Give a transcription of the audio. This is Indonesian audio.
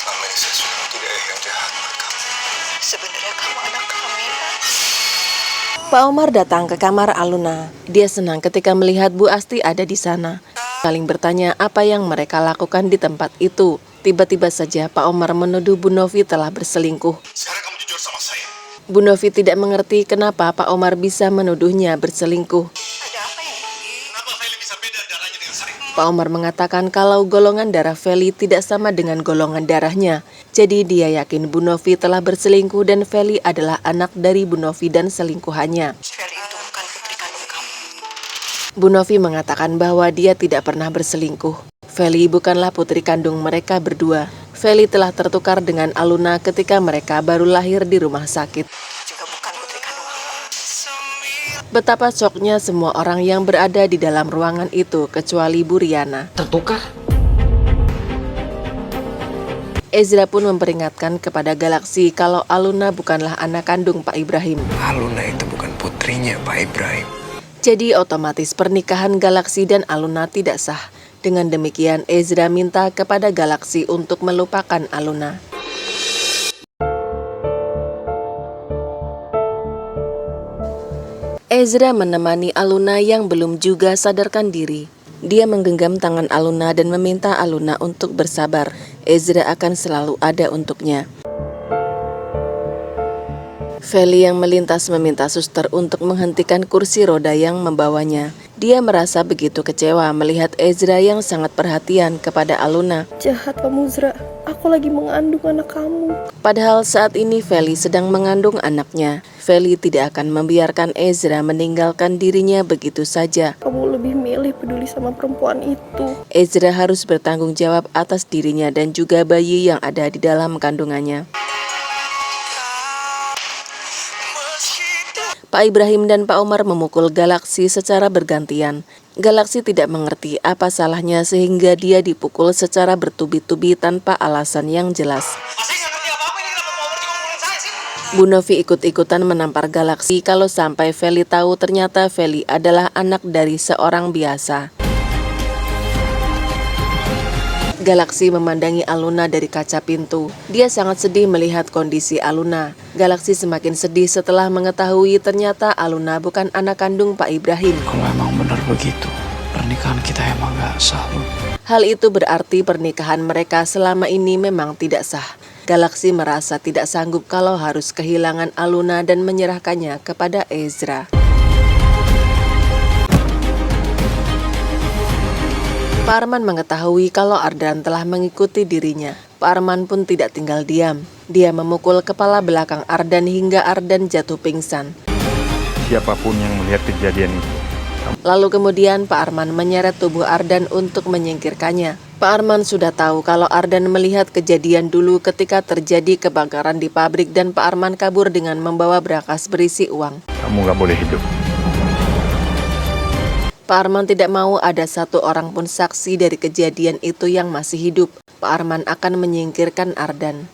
Selama ini saya sudah menjadi ayah yang jahat buat kamu. Sebenarnya kamu anak kami, Nak. Pak Omar datang ke kamar Aluna. Dia senang ketika melihat Bu Asti ada di sana. Saling bertanya apa yang mereka lakukan di tempat itu. Tiba-tiba saja Pak Omar menuduh Bu Novi telah berselingkuh. Sekarang kamu jujur sama saya. Bu Novi tidak mengerti kenapa Pak Omar bisa menuduhnya berselingkuh. Ada apa ini? Kenapa Feli bisa beda darahnya dengan saya? Pak Omar mengatakan kalau golongan darah Feli tidak sama dengan golongan darahnya. Jadi dia yakin Bu Novi telah berselingkuh dan Feli adalah anak dari Bu Novi dan selingkuhannya. Feli itu bukan putri kandung kamu. Bu Novi mengatakan bahwa dia tidak pernah berselingkuh. Feli bukanlah putri kandung mereka berdua. Feli telah tertukar dengan Aluna ketika mereka baru lahir di rumah sakit. Juga bukan putri kandung kamu. Betapa syoknya semua orang yang berada di dalam ruangan itu kecuali Bu Riana. Tertukar? Ezra pun memperingatkan kepada Galaksi kalau Aluna bukanlah anak kandung Pak Ibrahim. Aluna itu bukan putrinya Pak Ibrahim. Jadi otomatis pernikahan Galaksi dan Aluna tidak sah. Dengan demikian Ezra minta kepada Galaksi untuk melupakan Aluna. Ezra menemani Aluna yang belum juga sadarkan diri. Dia menggenggam tangan Aluna dan meminta Aluna untuk bersabar. Ezra akan selalu ada untuknya. Feli yang melintas meminta suster untuk menghentikan kursi roda yang membawanya. Dia merasa begitu kecewa melihat Ezra yang sangat perhatian kepada Aluna. Jahat kamu, Zra. Aku lagi mengandung anak kamu. Padahal saat ini Feli sedang mengandung anaknya. Feli tidak akan membiarkan Ezra meninggalkan dirinya begitu saja. Kamu lebih milih peduli sama perempuan itu. Ezra harus bertanggung jawab atas dirinya dan juga bayi yang ada di dalam kandungannya. Pak Ibrahim dan Pak Omar memukul Galaksi secara bergantian. Galaksi tidak mengerti apa salahnya sehingga dia dipukul secara bertubi-tubi tanpa alasan yang jelas. Saya nggak ngerti apa-apa ini, kenapa Pak Omar juga ngomongin saya sih? Bu Novi ikut-ikutan menampar Galaksi kalau sampai Feli tahu ternyata Feli adalah anak dari seorang biasa. Galaksi memandangi Aluna dari kaca pintu. Dia sangat sedih melihat kondisi Aluna. Galaksi semakin sedih setelah mengetahui ternyata Aluna bukan anak kandung Pak Ibrahim. Kalau emang benar begitu, pernikahan kita emang gak sah, Lu. Hal itu berarti pernikahan mereka selama ini memang tidak sah. Galaksi merasa tidak sanggup kalau harus kehilangan Aluna dan menyerahkannya kepada Ezra. Pak Arman mengetahui kalau Ardan telah mengikuti dirinya. Pak Arman pun tidak tinggal diam. Dia memukul kepala belakang Ardan hingga Ardan jatuh pingsan. Siapapun yang melihat kejadian itu, Lalu kemudian Pak Arman menyeret tubuh Ardan untuk menyingkirkannya. Pak Arman sudah tahu kalau Ardan melihat kejadian dulu ketika terjadi kebakaran di pabrik dan Pak Arman kabur dengan membawa berangkas berisi uang. kamu gak boleh hidup. Pak Arman tidak mau ada satu orang pun saksi dari kejadian itu yang masih hidup. Pak Arman akan menyingkirkan Ardan.